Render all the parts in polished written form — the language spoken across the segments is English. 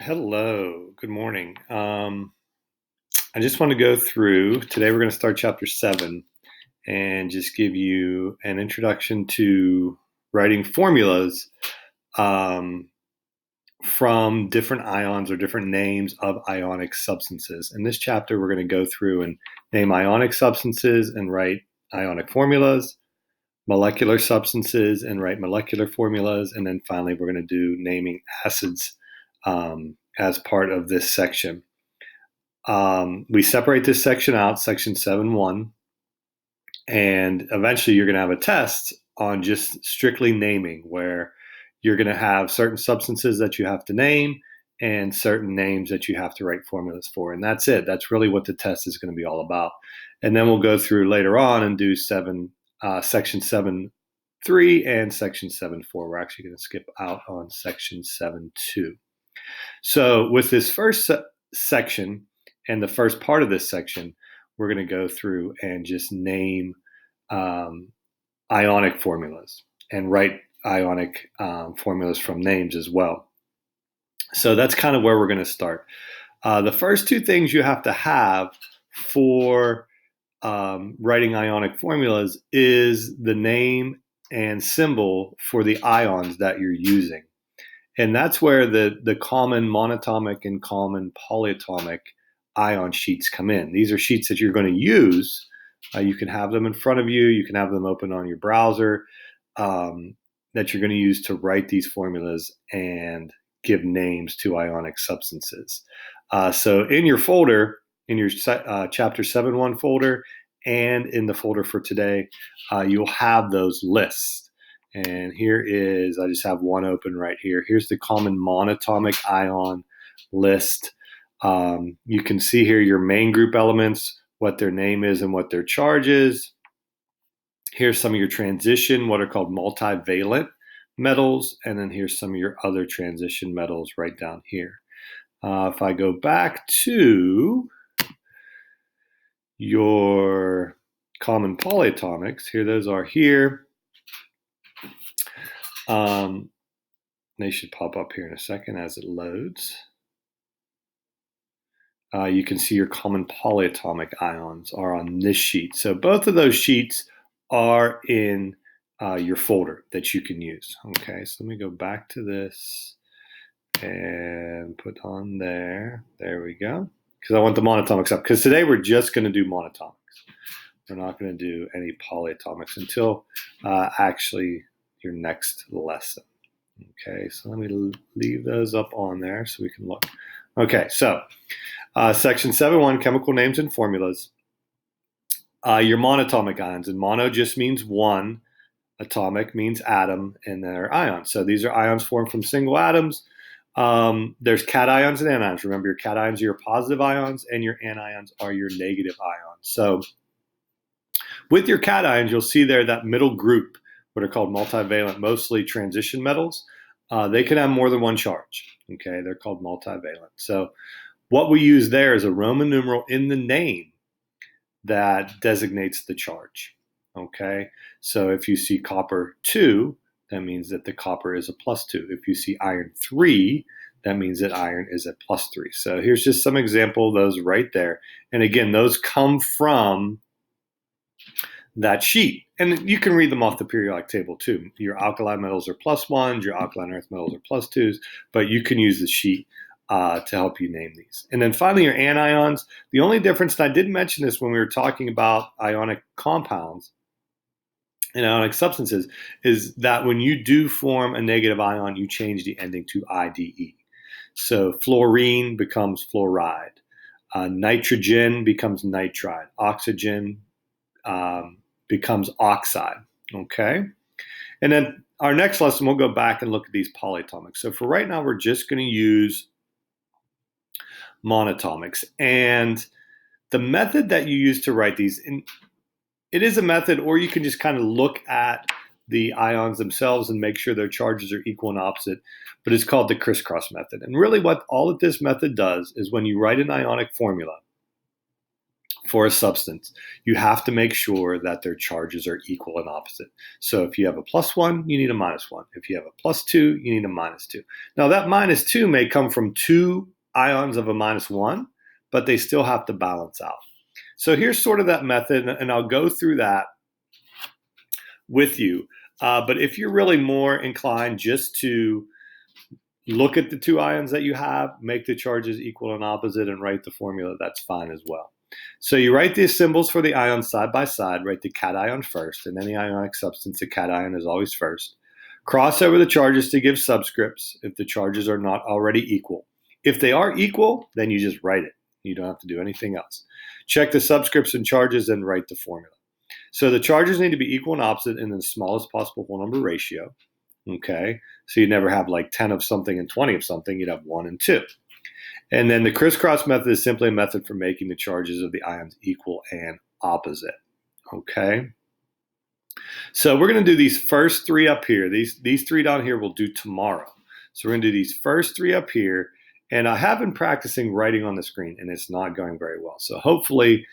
Hello, good morning. I just want to go through today. We're going to start chapter 7 and just give you an introduction to writing formulas um, from different ions or different names of ionic substances. In this chapter, we're going to go through and name ionic substances and write ionic formulas, molecular substances and write molecular formulas, and then finally, we're going to do naming acids as part of this section. We separate this section out, section 7.1, and eventually you're going to have a test on just strictly naming where you're going to have certain substances that you have to name and certain names that you have to write formulas for. And that's it. That's really what the test is going to be all about. And then we'll go through later on and do section 7.3 and section 7.4. We're actually going to skip out on section 7.2. So with this first section and the first part of this section, we're going to go through and just name ionic formulas and write ionic formulas from names as well. So that's kind of where we're going to start. The first two things you have to have for writing ionic formulas is the name and symbol for the ions that you're using. And that's where the common monatomic and common polyatomic ion sheets come in. These are sheets that you're going to use. You can have them in front of you. You can have them open on your browser that you're going to use to write these formulas and give names to ionic substances. So in your folder, in your chapter 7.1 folder, and in the folder for today, you'll have those lists. And here is, I just have one open right here. Here's the common monatomic ion list. You can see here your main group elements, what their name is and what their charge is. Here's some of your transition, what are called multivalent metals. And then here's some of your other transition metals right down here. If I go back to your common polyatomics, here those are here. They should pop up here in a second as it loads. You can see your common polyatomic ions are on this sheet. So both of those sheets are in your folder that you can use. Okay, so let me go back to this and put on there. There we go. Because I want the monatomics up. Because today we're just going to do monatomics. We're not going to do any polyatomics until actually your next lesson. Okay, so let me leave those up on there so we can look. Okay, so section 7.1, chemical names and formulas. Your monatomic ions, and mono just means one, atomic means atom, and they're ions. So these are ions formed from single atoms. There's cations and anions. Remember, your cations are your positive ions, and your anions are your negative ions. So with your cations, you'll see there that middle group, what are called multivalent, mostly transition metals. They can have more than one charge. Okay, they're called multivalent. So what we use there is a Roman numeral in the name that designates the charge. Okay, so if you see copper 2, that means that the copper is a +2. If you see iron 3, that means that iron is a +3. So here's just some example of those right there. And again, those come from that sheet. And you can read them off the periodic table too. Your alkali metals are +1s, your alkaline earth metals are +2s, but you can use the sheet to help you name these. And then finally, your anions. The only difference, and I did mention this when we were talking about ionic compounds and ionic substances, is that when you do form a negative ion, you change the ending to IDE. So fluorine becomes fluoride. Nitrogen becomes nitride. Oxygen becomes oxide. Okay? And then our next lesson, we'll go back and look at these polyatomics. So for right now, we're just going to use monatomics. And the method that you use to write these, and it is a method, or you can just kind of look at the ions themselves and make sure their charges are equal and opposite, but it's called the crisscross method. And really what all of this method does is when you write an ionic formula for a substance, you have to make sure that their charges are equal and opposite. So if you have a +1, you need a -1. If you have a +2, you need a -2. Now that -2 may come from two ions of a -1, but they still have to balance out. So here's sort of that method, and I'll go through that with you. But if you're really more inclined just to look at the two ions that you have, make the charges equal and opposite, and write the formula, that's fine as well. So you write these symbols for the ions side by side, write the cation first. In any ionic substance, the cation is always first. Cross over the charges to give subscripts if the charges are not already equal. If they are equal, then you just write it. You don't have to do anything else. Check the subscripts and charges and write the formula. So the charges need to be equal and opposite in the smallest possible whole number ratio. Okay, so you never have like 10 of something and 20 of something. You'd have 1 and 2. And then the crisscross method is simply a method for making the charges of the ions equal and opposite. Okay. So we're going to do these first three up here. These three down here we'll do tomorrow. So we're going to do these first three up here. And I have been practicing writing on the screen, and it's not going very well. So hopefully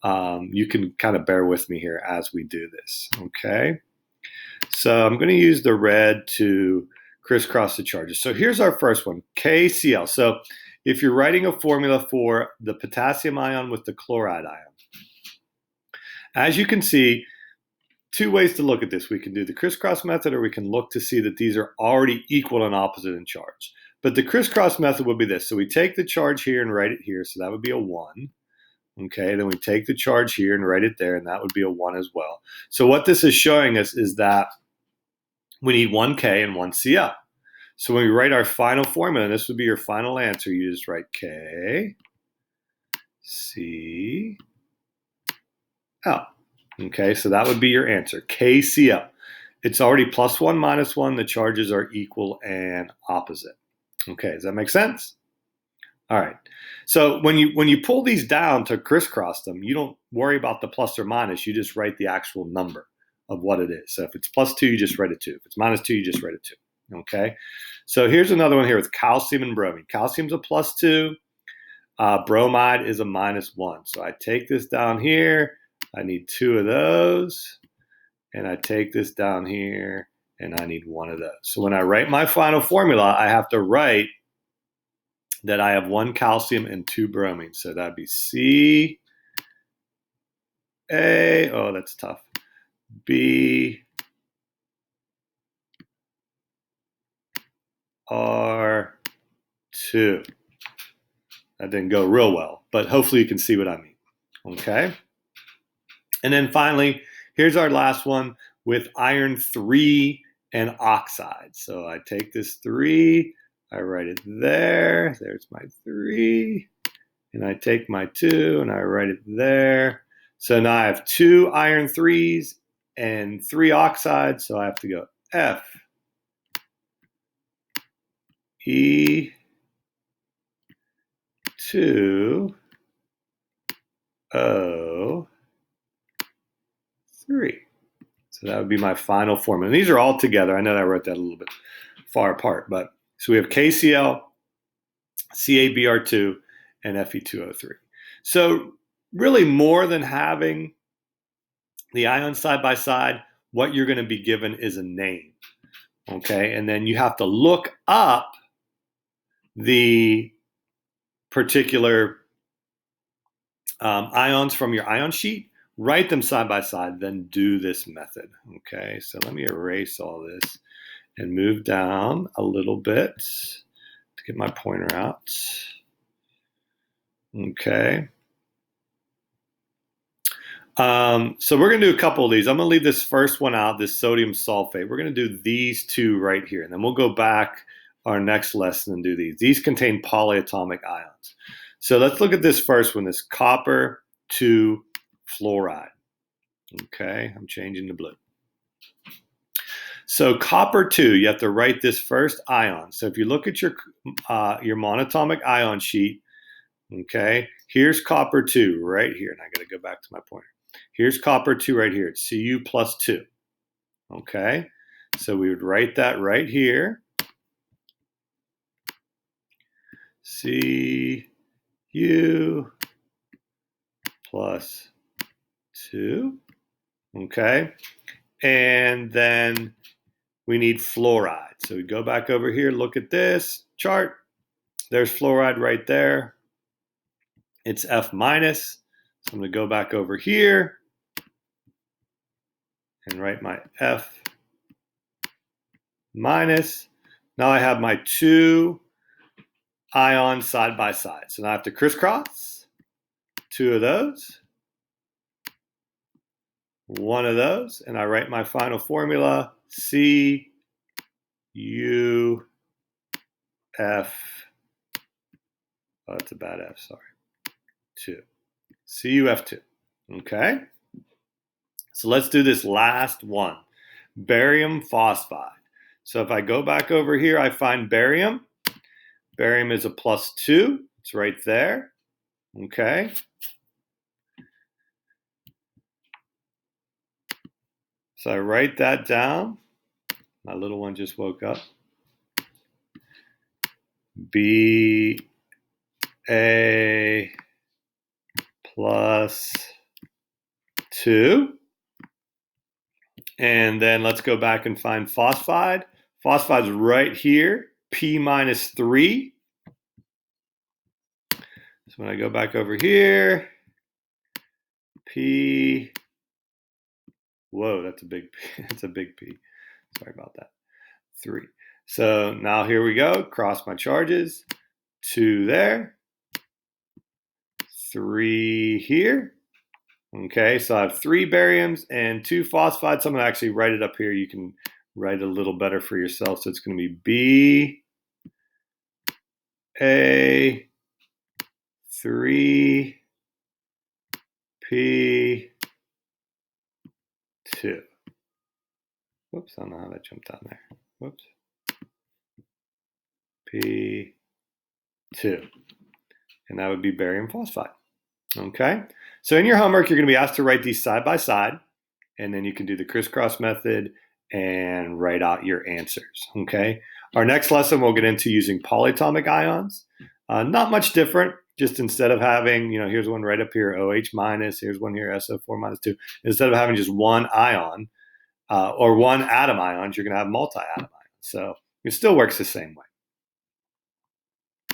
you can kind of bear with me here as we do this. Okay. So I'm going to use the red to crisscross the charges. So here's our first one, KCl. So if you're writing a formula for the potassium ion with the chloride ion, as you can see, two ways to look at this. We can do the crisscross method, or we can look to see that these are already equal and opposite in charge. But the crisscross method would be this. So we take the charge here and write it here. So that would be a 1. Okay, then we take the charge here and write it there, and that would be a 1 as well. So what this is showing us is that we need 1 K and 1 Cl. So when we write our final formula, and this would be your final answer, you just write K, C, L. Okay, so that would be your answer, KCl. It's already +1, -1. The charges are equal and opposite. Okay, does that make sense? All right. So when you pull these down to crisscross them, you don't worry about the plus or minus. You just write the actual number of what it is. So if it's +2, you just write a 2. If it's -2, you just write a 2. Okay. So here's another one here with calcium and bromine. Calcium's a +2. Bromide is a -1. So I take this down here. I need 2 of those. And I take this down here, and I need 1 of those. So when I write my final formula, I have to write that I have 1 calcium and 2 bromine. So that'd be C, A, oh, that's tough, B, R, 2. That didn't go real well, but hopefully you can see what I mean. Okay. And then finally, here's our last one with iron 3 and oxide. So I take this 3, I write it there. There's my 3. And I take my 2 and I write it there. So now I have 2 iron 3s and 3 oxides. So I have to go F, E, 2, O, 3. So that would be my final formula. And these are all together. I know that I wrote that a little bit far apart, but so we have KCl, CaBr2, and Fe2O3. So really more than having the ions side by side, what you're going to be given is a name. Okay, and then you have to look up the particular ions from your ion sheet, write them side by side, then do this method. Okay, so let me erase all this and move down a little bit to get my pointer out. Okay. So we're going to do a couple of these. I'm going to leave this first one out, this sodium sulfate. We're going to do these two right here, and then we'll go back our next lesson and do these. These contain polyatomic ions. So let's look at this first one, this copper 2 fluoride. Okay, I'm changing to blue. So copper 2, you have to write this first ion. So if you look at your monatomic ion sheet, okay, here's copper 2 right here, and I got to go back to my pointer. Here's copper 2 right here. It's Cu plus 2. Okay, so we would write that right here. Cu plus 2. Okay. And then we need fluoride. So we go back over here, look at this chart. There's fluoride right there. It's F minus. So I'm going to go back over here and write my F minus. Now I have my 2 ions side by side. So now I have to crisscross 2 of those, 1 of those, and I write my final formula, CuF. Oh, that's a bad F, sorry. 2. CuF2. Okay? So let's do this last one. Barium phosphide. So if I go back over here, I find barium. Barium is a plus 2. It's right there. Okay? So I write that down. My little one just woke up. Ba plus 2. And then let's go back and find phosphide. Phosphide's right here, P minus 3. So when I go back over here, P, whoa, that's a big P. That's a big P. Sorry about that. 3. So now here we go. Cross my charges. 2 there. 3 here. Okay, so I have 3 bariums and 2 phosphides. So I'm going to actually write it up here. You can write it a little better for yourself. So it's going to be Ba3 P2. Whoops, I don't know how that jumped down there. Whoops. P2. And that would be barium phosphide. Okay? So in your homework, you're going to be asked to write these side by side, and then you can do the crisscross method and write out your answers. Okay? Our next lesson, we'll get into using polyatomic ions. Not much different. Just instead of having, here's one right up here, OH minus, here's one here, SO4 minus 2. Instead of having just one ion or one atom ions, you're going to have multi-atom ions. So it still works the same way.